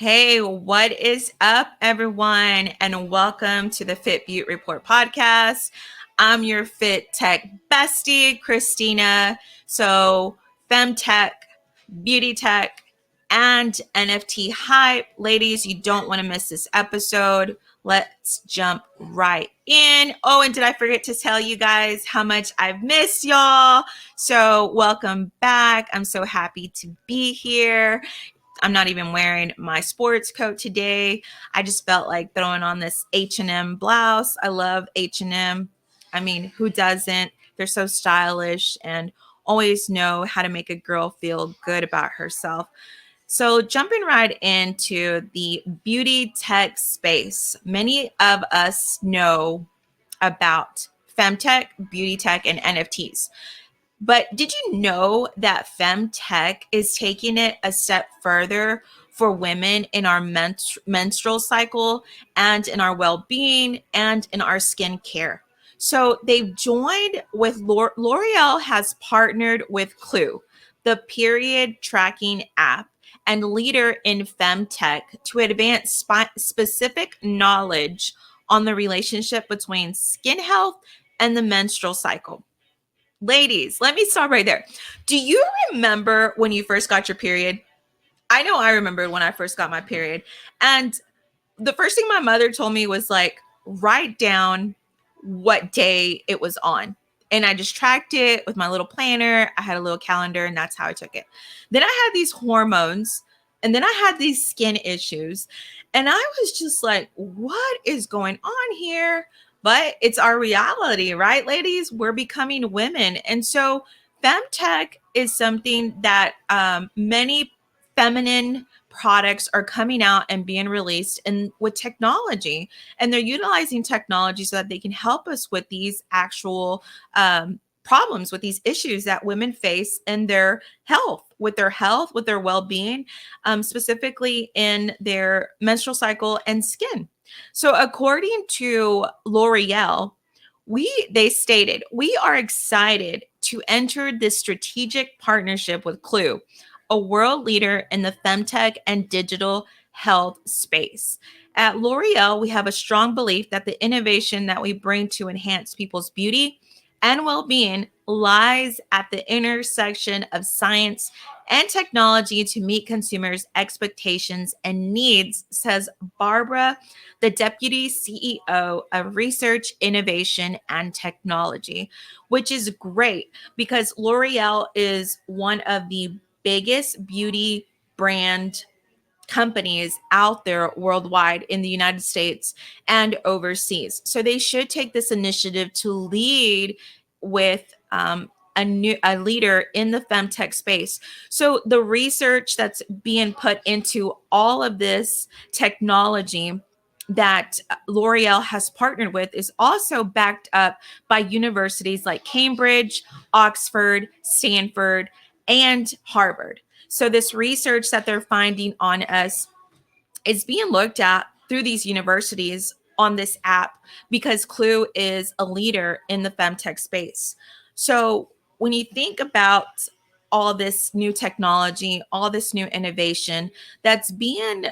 Hey, what is up, everyone? And welcome to the Fit Beaute Report Podcast. I'm your Fit Tech bestie, Christina. So, Fem Tech, Beauty Tech, and NFT hype. Ladies, you don't want to miss this episode. Let's jump right in. Oh, and did I forget to tell you guys how much I've missed y'all? So, welcome back. I'm so happy to be here. I'm not even wearing my sports coat today. I just felt like throwing on this H&M blouse. I love H&M. I mean, who doesn't? They're so stylish and always know how to make a girl feel good about herself. So jumping right into the beauty tech space, many of us know about Fem Tech, beauty tech, and NFTs. But did you know that Fem Tech is taking it a step further for women in our menstrual cycle and in our well-being and in our skincare? So they've joined with L'Oreal has partnered with Clue, the period tracking app and leader in Fem Tech, to advance specific knowledge on the relationship between skin health and the menstrual cycle. Ladies, let me stop right there. Do you remember when you first got your period? I know I remember when I first got my period. And the first thing my mother told me was like, write down what day it was on. And I just tracked it with my little planner. I had a little calendar, and that's how I took it. Then I had these hormones, and then I had these skin issues. And I was just like, what is going on here? But it's our reality, right, ladies? We're becoming women. And so femtech is something that many feminine products are coming out and being released and with technology, and they're utilizing technology so that they can help us with these actual problems, with these issues that women face in their health, with their well-being, specifically in their menstrual cycle and skin. So according to L'Oreal, they stated, we are excited to enter this strategic partnership with Clue, a world leader in the femtech and digital health space. At L'Oreal, we have a strong belief that the innovation that we bring to enhance people's beauty and well-being lies at the intersection of science and technology to meet consumers' expectations and needs, says Barbara, the Deputy CEO of Research, Innovation, and Technology, which is great because L'Oreal is one of the biggest beauty brand companies out there worldwide in the United States and overseas. So they should take this initiative to lead with a leader in the femtech space. So the research that's being put into all of this technology that L'Oreal has partnered with is also backed up by universities like Cambridge, Oxford, Stanford, and Harvard. So this research that they're finding on us is being looked at through these universities on this app because Clue is a leader in the femtech space. So when you think about all this new technology, all this new innovation that's being,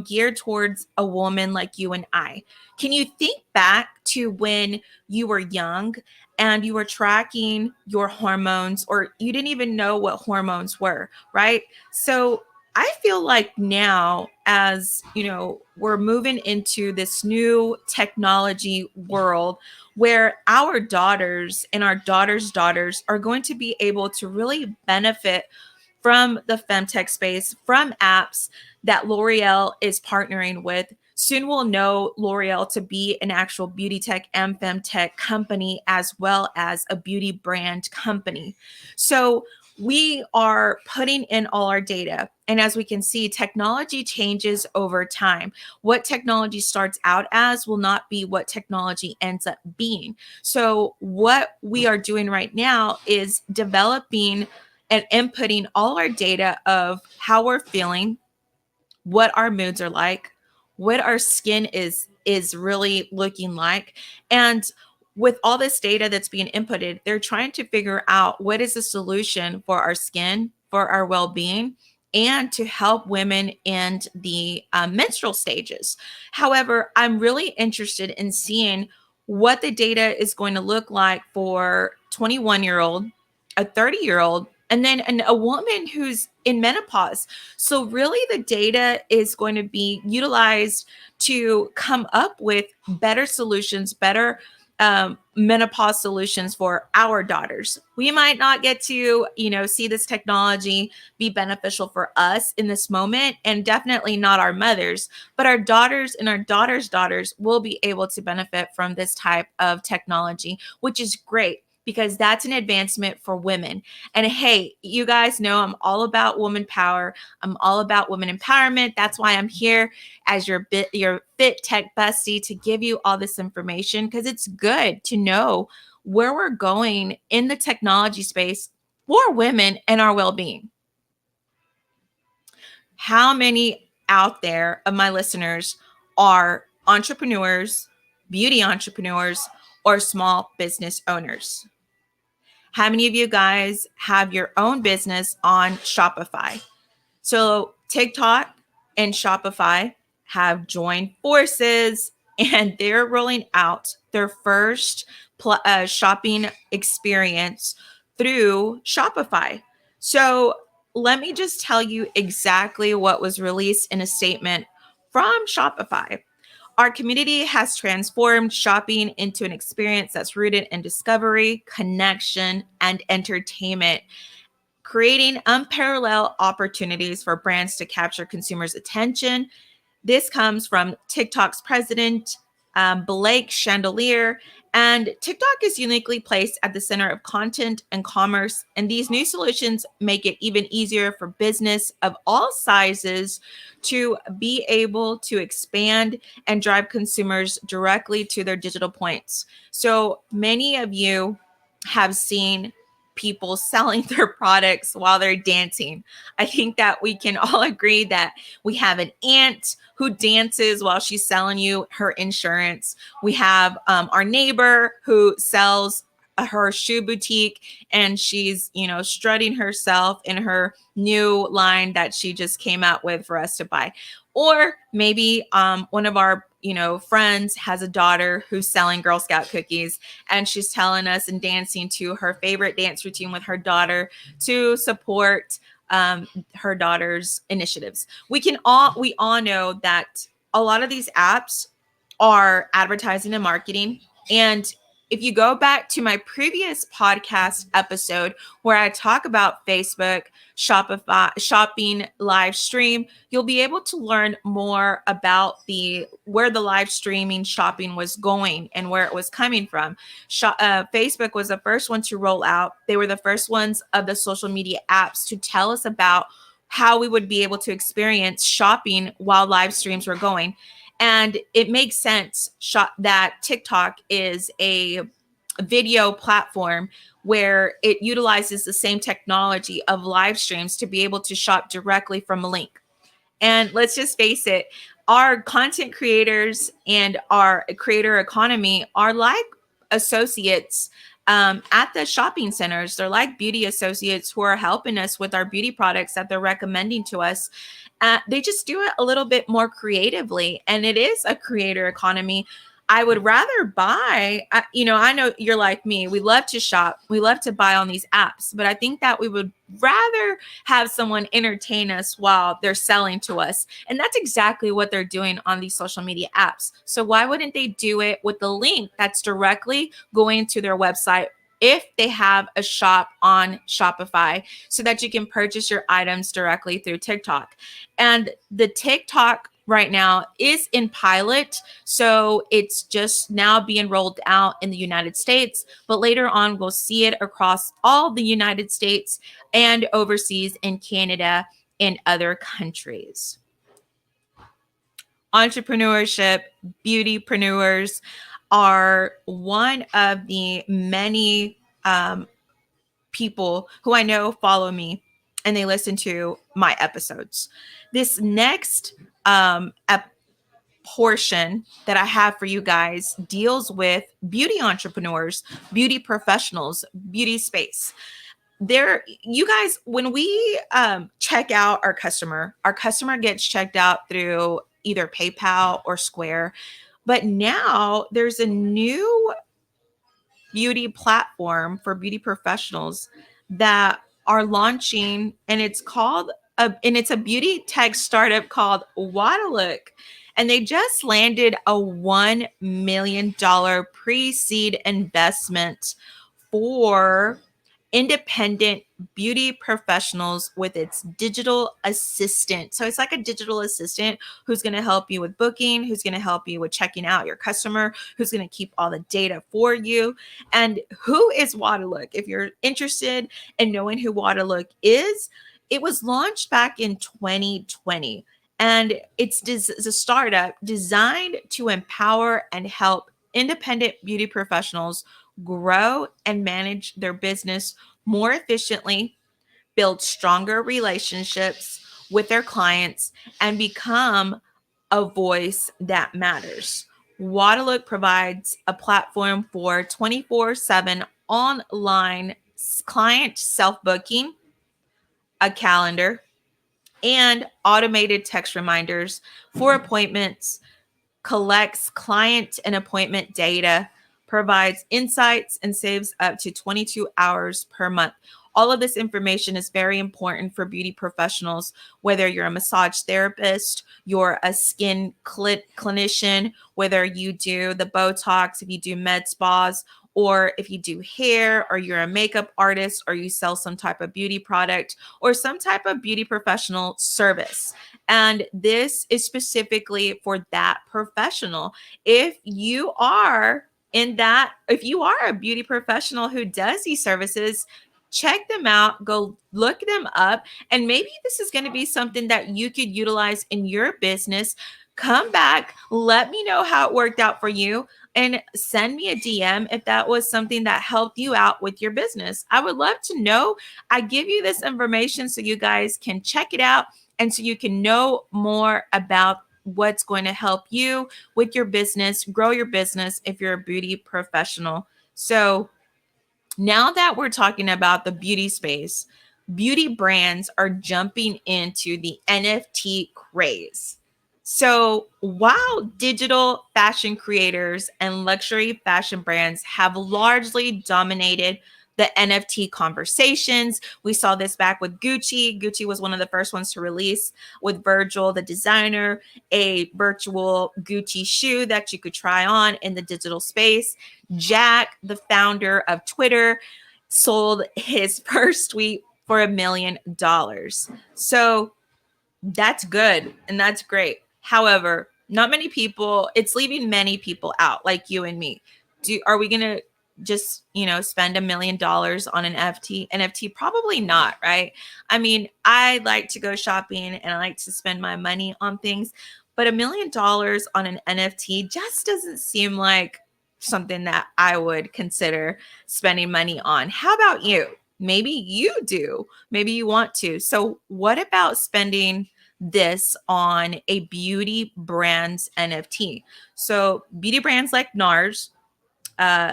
geared towards a woman like you and I, can you think back to when you were young and you were tracking your hormones, or you didn't even know what hormones were, right? So I feel like now, as we're moving into this new technology world where our daughters and our daughters' daughters are going to be able to really benefit from the femtech space, from apps that L'Oreal is partnering with. Soon we'll know L'Oreal to be an actual beauty tech and femtech company, as well as a beauty brand company. So we are putting in all our data. And as we can see, technology changes over time. What technology starts out as will not be what technology ends up being. So what we are doing right now is developing and inputting all our data of how we're feeling, what our moods are like, what our skin is really looking like. And with all this data that's being inputted, they're trying to figure out what is the solution for our skin, for our well-being, and to help women in the menstrual stages. However, I'm really interested in seeing what the data is going to look like for 21-year-old, a 30-year-old, and then a woman who's in menopause. So really the data is going to be utilized to come up with better solutions, better menopause solutions for our daughters. We might not get to, see this technology be beneficial for us in this moment, and definitely not our mothers, but our daughters and our daughters' daughters will be able to benefit from this type of technology, which is great because that's an advancement for women. And hey, you guys know I'm all about woman power. I'm all about women empowerment. That's why I'm here as your Fit Tech bestie to give you all this information, because it's good to know where we're going in the technology space for women and our well-being. How many out there of my listeners are entrepreneurs, beauty entrepreneurs, or small business owners? How many of you guys have your own business on Shopify? So TikTok and Shopify have joined forces, and they're rolling out their first shopping experience through Shopify. So let me just tell you exactly what was released in a statement from Shopify. Our community has transformed shopping into an experience that's rooted in discovery, connection, and entertainment, creating unparalleled opportunities for brands to capture consumers' attention. This comes from TikTok's president, Blake Chandelier. And TikTok is uniquely placed at the center of content and commerce. And these new solutions make it even easier for business of all sizes to be able to expand and drive consumers directly to their digital points. So many of you have seen people selling their products while they're dancing. I think that we can all agree that we have an aunt who dances while she's selling you her insurance. We have our neighbor who sells her shoe boutique, and she's, strutting herself in her new line that she just came out with for us to buy. Or maybe one of our friends has a daughter who's selling Girl Scout cookies, and she's telling us and dancing to her favorite dance routine with her daughter to support her daughter's initiatives. We all know that a lot of these apps are advertising and marketing. And if you go back to my previous podcast episode where I talk about Facebook, Shopify, shopping live stream, you'll be able to learn more about where the live streaming shopping was going and where it was coming from. Facebook was the first one to roll out. They were the first ones of the social media apps to tell us about how we would be able to experience shopping while live streams were going. And it makes sense that TikTok is a video platform where it utilizes the same technology of live streams to be able to shop directly from a link. And let's just face it, our content creators and our creator economy are like associates at the shopping centers. They're like beauty associates who are helping us with our beauty products that they're recommending to us. They just do it a little bit more creatively, and it is a creator economy. I would rather buy, I know you're like me. We love to shop. We love to buy on these apps, but I think that we would rather have someone entertain us while they're selling to us. And that's exactly what they're doing on these social media apps. So why wouldn't they do it with the link that's directly going to their website if they have a shop on Shopify, so that you can purchase your items directly through TikTok? And the TikTok right now is in pilot. So it's just now being rolled out in the United States, but later on we'll see it across all the United States and overseas in Canada and other countries. Entrepreneurship, beautypreneurs are one of the many people who I know follow me and they listen to my episodes. This next portion that I have for you guys deals with beauty entrepreneurs, beauty professionals, beauty space. there, you guys, when we check out our customer gets checked out through either PayPal or Square. But now there's a new beauty platform for beauty professionals that are launching, and it's a beauty tech startup called Watalook. And they just landed a $1 million pre-seed investment for independent beauty professionals with its digital assistant. So it's like a digital assistant who's going to help you with booking, who's going to help you with checking out your customer, who's going to keep all the data for you. And who is Watalook? If you're interested in knowing who Watalook is, it was launched back in 2020. And it's a startup designed to empower and help independent beauty professionals grow and manage their business more efficiently, build stronger relationships with their clients, and become a voice that matters. Watalook provides a platform for 24/7 online client self booking, a calendar, and automated text reminders for appointments, collects client and appointment data, provides insights, and saves up to 22 hours per month. All of this information is very important for beauty professionals, whether you're a massage therapist, you're a skin clinician, whether you do the Botox, if you do med spas, or if you do hair, or you're a makeup artist, or you sell some type of beauty product, or some type of beauty professional service. And this is specifically for that professional. If you are a beauty professional who does these services, check them out, go look them up, and maybe this is going to be something that you could utilize in your business. Come back, let me know how it worked out for you, and send me a DM if that was something that helped you out with your business. I would love to know. I give you this information so you guys can check it out and so you can know more about what's going to help you with your business, grow your business if you're a beauty professional. So, now that we're talking about the beauty space, beauty brands are jumping into the NFT craze. So while digital fashion creators and luxury fashion brands have largely dominated the NFT conversations, we saw this back with Gucci. Gucci was one of the first ones to release with Virgil, the designer, a virtual Gucci shoe that you could try on in the digital space. Jack, the founder of Twitter, sold his first tweet for $1 million. So that's good and that's great. However, not many people, it's leaving many people out, like you and me. Are we gonna just, spend $1 million on an NFT? Probably not, right? I mean, I like to go shopping and I like to spend my money on things, but $1 million on an NFT just doesn't seem like something that I would consider spending money on. How about you? Maybe you do. Maybe you want to. So, what about spending this on a beauty brand's NFT? So, beauty brands like NARS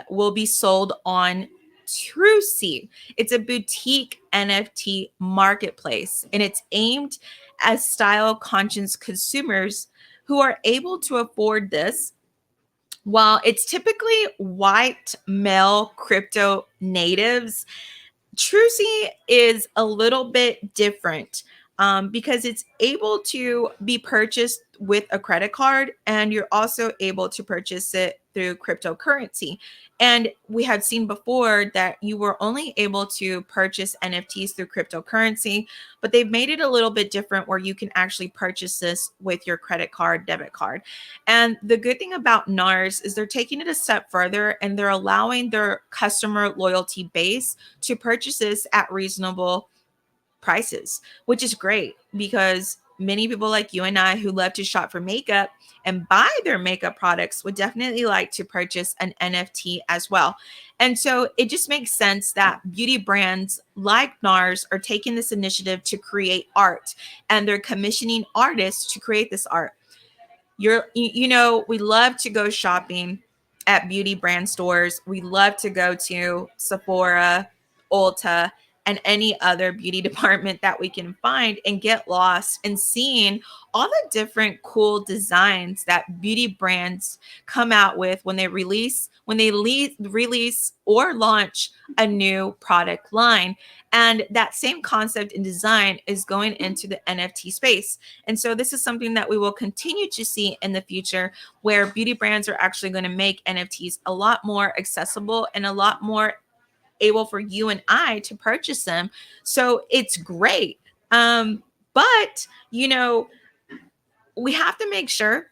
will be sold on TrueSea. It's a boutique NFT marketplace, and it's aimed at style conscious consumers who are able to afford this. While it's typically white male crypto natives, TrueSea is a little bit different because it's able to be purchased with a credit card, and you're also able to purchase it through cryptocurrency. And we had seen before that you were only able to purchase NFTs through cryptocurrency, but they've made it a little bit different where you can actually purchase this with your credit card, debit card. And the good thing about NARS is they're taking it a step further and they're allowing their customer loyalty base to purchase this at reasonable prices, which is great because many people like you and I who love to shop for makeup and buy their makeup products would definitely like to purchase an NFT as well. And so it just makes sense that beauty brands like NARS are taking this initiative to create art, and they're commissioning artists to create this art. We love to go shopping at beauty brand stores. We love to go to Sephora, Ulta, and any other beauty department that we can find and get lost in seeing all the different cool designs that beauty brands come out with when they release or launch a new product line. And that same concept and design is going into the NFT space. And so this is something that we will continue to see in the future, where beauty brands are actually going to make NFTs a lot more accessible and a lot more able for you and I to purchase them. So it's great. But, we have to make sure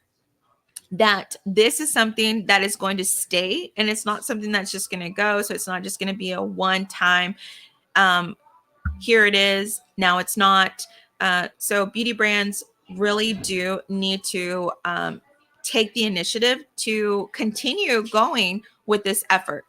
that this is something that is going to stay, and it's not something that's just going to go. So it's not just going to be a one time, here it is, now it's not. So beauty brands really do need to take the initiative to continue going with this effort.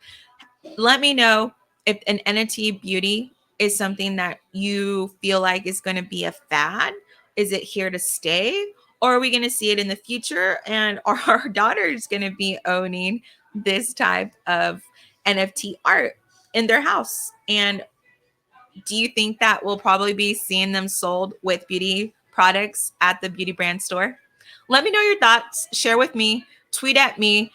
Let me know if an NFT beauty is something that you feel like is going to be a fad. Is it here to stay? Or are we going to see it in the future? And are our daughters going to be owning this type of NFT art in their house? And do you think that we'll probably be seeing them sold with beauty products at the beauty brand store? Let me know your thoughts. Share with me. Tweet at me,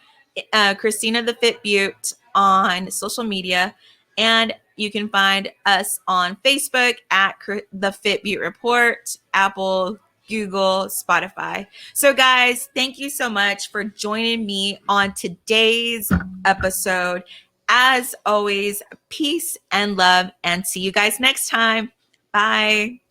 Christina the Fit Beaute on social media. And you can find us on Facebook at the Fit Beaute Report, Apple, Google, Spotify. So, guys, thank you so much for joining me on today's episode. As always, peace and love, and see you guys next time. Bye.